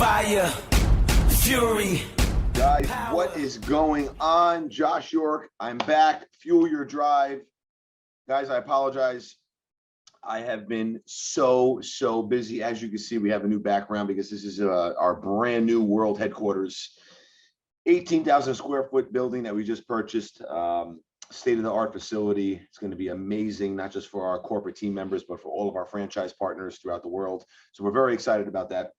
fire, fury. Guys, what is going on? Josh York, I'm back. Fuel your drive. Guys, I apologize. I have been so busy. As you can see, we have a new background because this is our brand new world headquarters. 18,000 square foot building that we just purchased. State-of-the-art facility. It's going to be amazing, not just for our corporate team members, but for all of our franchise partners throughout the world. So we're very excited about that.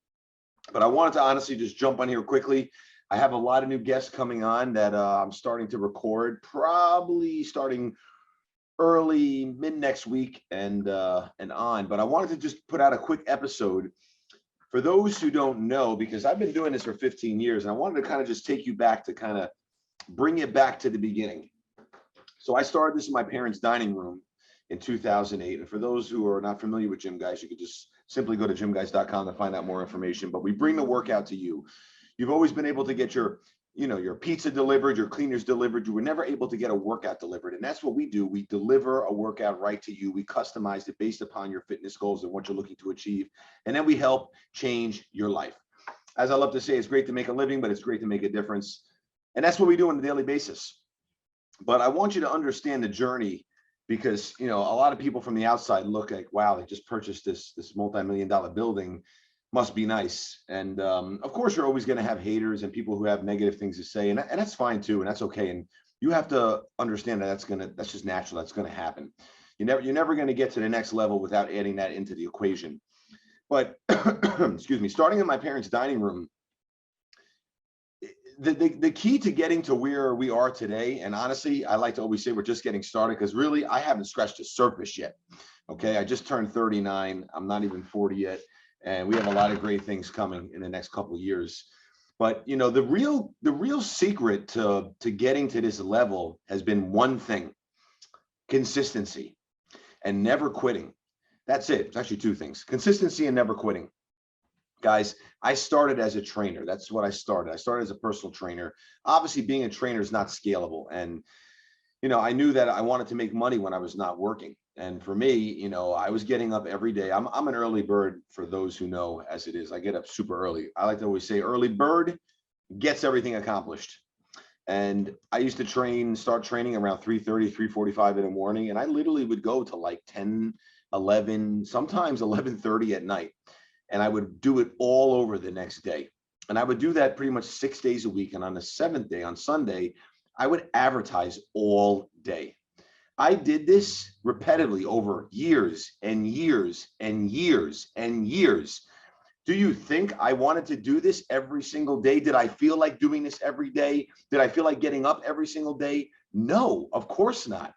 But I wanted to honestly just jump on here quickly. I have a lot of new guests coming on that I'm starting to record, probably starting early mid next week and on. But I wanted to just put out a quick episode for those who don't know, because I've been doing this for 15 years, and I wanted to kind of just take you back to kind of bring it back to the beginning. So I started this in my parents' dining room in 2008. And for those who are not familiar with GYMGUYZ, you could just simply go to gymguys.com to find out more information. But we bring the workout to you. You've always been able to get your pizza delivered, your cleaners delivered. You were never able to get a workout delivered. And that's what we do. We deliver a workout right to you. We customize it based upon your fitness goals and what you're looking to achieve. And then we help change your life. As I love to say, it's great to make a living, but it's great to make a difference. And that's what we do on a daily basis. But I want you to understand the journey, because a lot of people from the outside look like, wow, they just purchased this multi-million-dollar building, must be nice. And of course, you're always going to have haters and people who have negative things to say, and that's fine too, and that's okay. And you have to understand that that's just natural. That's going to happen. You're never going to get to the next level without adding that into the equation. But excuse me, starting in my parents' dining room, the key to getting to where we are today, and honestly, I like to always say we're just getting started, because really I haven't scratched the surface yet. Okay, I just turned 39. I'm not even 40 yet, and we have a lot of great things coming in the next couple of years. But the real secret to getting to this level has been one thing: consistency and never quitting. That's it. It's actually two things: consistency and never quitting. Guys, I started as a trainer. That's what I started. I started as a personal trainer. Obviously, being a trainer is not scalable. And, I knew that I wanted to make money when I was not working. And for me, I was getting up every day. I'm an early bird, for those who know, as it is. I get up super early. I like to always say early bird gets everything accomplished. And I used to start training around 3:30, 3:45 in the morning. And I literally would go to like 10, 11, sometimes 11:30 at night. And I would do it all over the next day. And I would do that pretty much 6 days a week. And on the 7th day, on Sunday, I would advertise all day. I did this repetitively over years and years and years and years. Do you think I wanted to do this every single day? Did I feel like doing this every day? Did I feel like getting up every single day? No, of course not.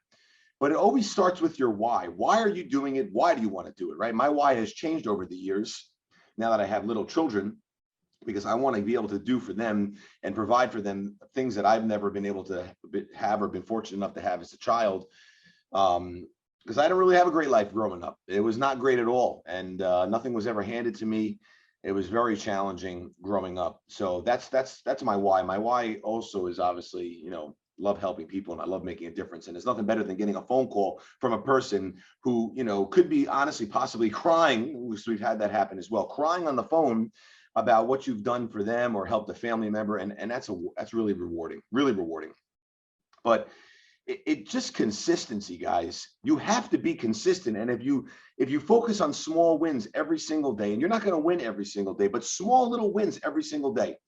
But it always starts with your why. Why are you doing it? Why do you want to do it, right? My why has changed over the years, now that I have little children, because I want to be able to do for them and provide for them things that I've never been able to have or been fortunate enough to have as a child. Because I didn't really have a great life growing up. It was not great at all. And nothing was ever handed to me. It was very challenging growing up. So that's my why. My why also is obviously, love helping people, and I love making a difference. And there's nothing better than getting a phone call from a person who, could be honestly possibly crying. We've had that happen as well, crying on the phone about what you've done for them or helped a family member. And that's really rewarding, really rewarding. But it just consistency, guys. You have to be consistent. And if you focus on small wins every single day, and you're not going to win every single day, but small little wins every single day.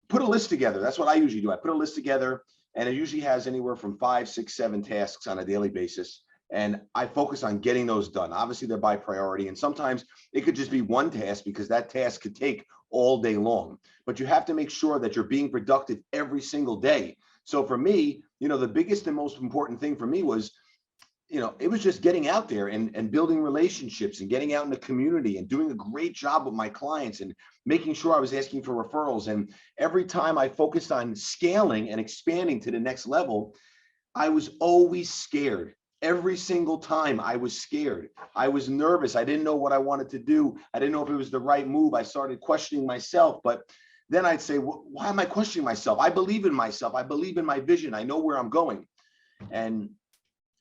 Put a list together. That's what I usually do. I put a list together, and it usually has anywhere from 5, 6, 7 tasks on a daily basis. And I focus on getting those done. Obviously, they're by priority. And sometimes it could just be one task, because that task could take all day long. But you have to make sure that you're being productive every single day. So for me, the biggest and most important thing for me was, it was just getting out there and building relationships and getting out in the community and doing a great job with my clients and making sure I was asking for referrals. And every time I focused on scaling and expanding to the next level, I was always scared. Every single time I was scared. I was nervous. I didn't know what I wanted to do. I didn't know if it was the right move. I started questioning myself. But then I'd say, why am I questioning myself? I believe in myself. I believe in my vision. I know where I'm going. And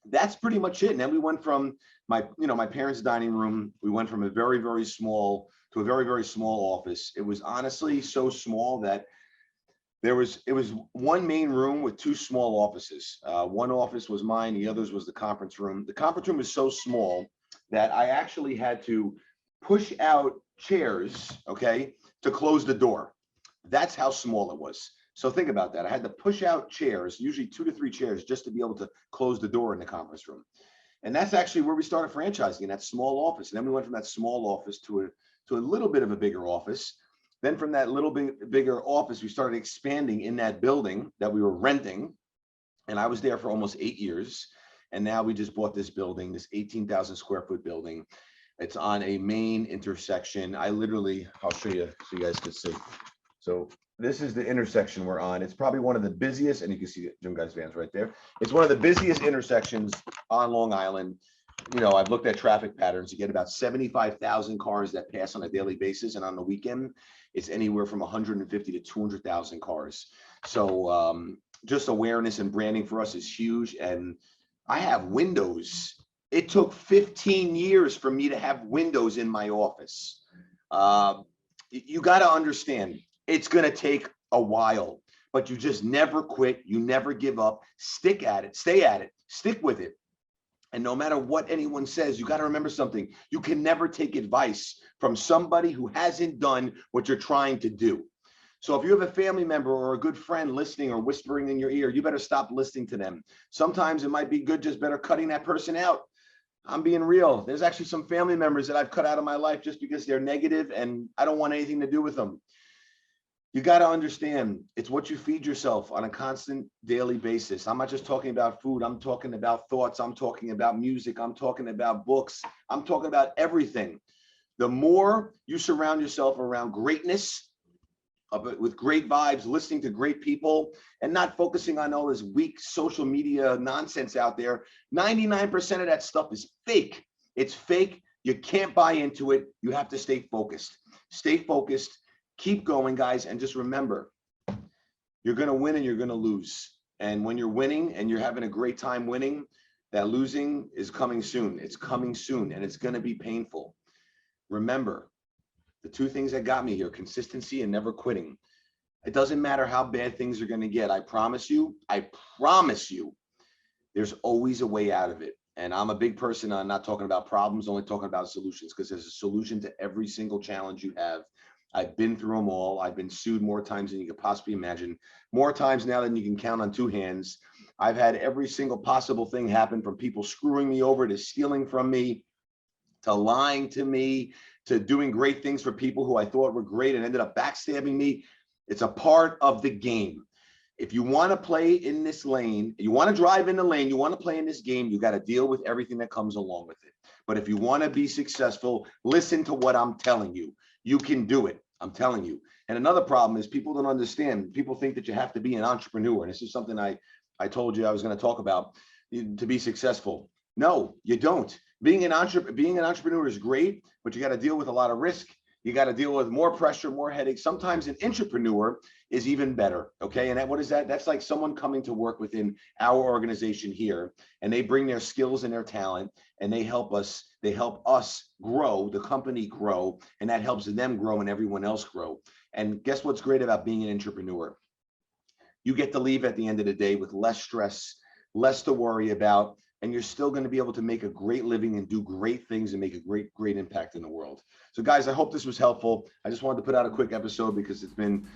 that's pretty much it. And then we went from my parents' dining room. We went from a very, very small to a very, very small office. It was honestly so small that it was one main room with two small offices. One office was mine, the others was the conference room. The conference room was so small that I actually had to push out chairs, okay, to close the door. That's how small it was. So think about that. I had to push out chairs, usually 2 to 3 chairs, just to be able to close the door in the conference room. And that's actually where we started franchising, in that small office. And then we went from that small office to a little bit of a bigger office. Then from that little bit bigger office, we started expanding in that building that we were renting. And I was there for almost 8 years. And now we just bought this building, this 18,000 square foot building. It's on a main intersection. I'll show you so you guys can see. So this is the intersection we're on. It's probably one of the busiest, and you can see GYMGUYZ vans right there. It's one of the busiest intersections on Long Island. I've looked at traffic patterns. You get about 75,000 cars that pass on a daily basis. And on the weekend, it's anywhere from 150 to 200,000 cars. So just awareness and branding for us is huge. And I have windows. It took 15 years for me to have windows in my office. You got to understand, it's going to take a while, but you just never quit. You never give up. Stick at it. Stay at it. Stick with it. And no matter what anyone says, you got to remember something. You can never take advice from somebody who hasn't done what you're trying to do. So if you have a family member or a good friend listening or whispering in your ear, you better stop listening to them. Sometimes it might be good, just better cutting that person out. I'm being real. There's actually some family members that I've cut out of my life just because they're negative and I don't want anything to do with them. You got to understand, it's what you feed yourself on a constant daily basis. I'm not just talking about food. I'm talking about thoughts. I'm talking about music. I'm talking about books. I'm talking about everything. The more you surround yourself around greatness, with great vibes, listening to great people, and not focusing on all this weak social media nonsense out there, 99% of that stuff is fake. It's fake. You can't buy into it. You have to stay focused. Stay focused. Keep going, guys. And just remember, you're going to win and you're going to lose. And when you're winning and you're having a great time winning, that losing is coming soon. It's coming soon and it's going to be painful. Remember, the 2 things that got me here, consistency and never quitting. It doesn't matter how bad things are going to get. I promise you, there's always a way out of it. And I'm a big person on not talking about problems, only talking about solutions, because there's a solution to every single challenge you have. I've been through them all. I've been sued more times than you could possibly imagine, more times now than you can count on 2 hands. I've had every single possible thing happen, from people screwing me over to stealing from me, to lying to me, to doing great things for people who I thought were great and ended up backstabbing me. It's a part of the game. If you want to play in this lane, you want to drive in the lane, you want to play in this game, you got to deal with everything that comes along with it. But if you want to be successful, listen to what I'm telling you. You can do it. I'm telling you. And another problem is people don't understand. People think that you have to be an entrepreneur. And this is something I told you I was going to talk about to be successful. No, you don't. Being an entrepreneur is great, but you got to deal with a lot of risk. You got to deal with more pressure, more headaches. Sometimes an entrepreneur is even better. Okay. And what is that? That's like someone coming to work within our organization here, and they bring their skills and their talent, and they help us grow, the company grow, and that helps them grow and everyone else grow. And guess what's great about being an entrepreneur? You get to leave at the end of the day with less stress, less to worry about, and you're still going to be able to make a great living and do great things and make a great impact in the world. So guys, I hope this was helpful. I just wanted to put out a quick episode because it's been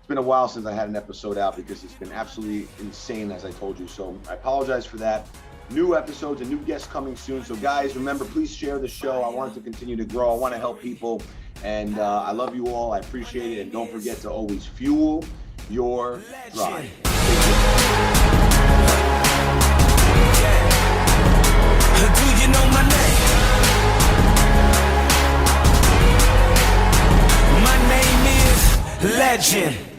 a while since I had an episode out, because it's been absolutely insane, as I told you. So I apologize for that. New episodes and new guests coming soon. So guys, remember, please share the show. I want it to continue to grow. I want to help people. And I love you all. I appreciate it. And don't forget to always fuel your drive. Do you know my name? My name is Legend.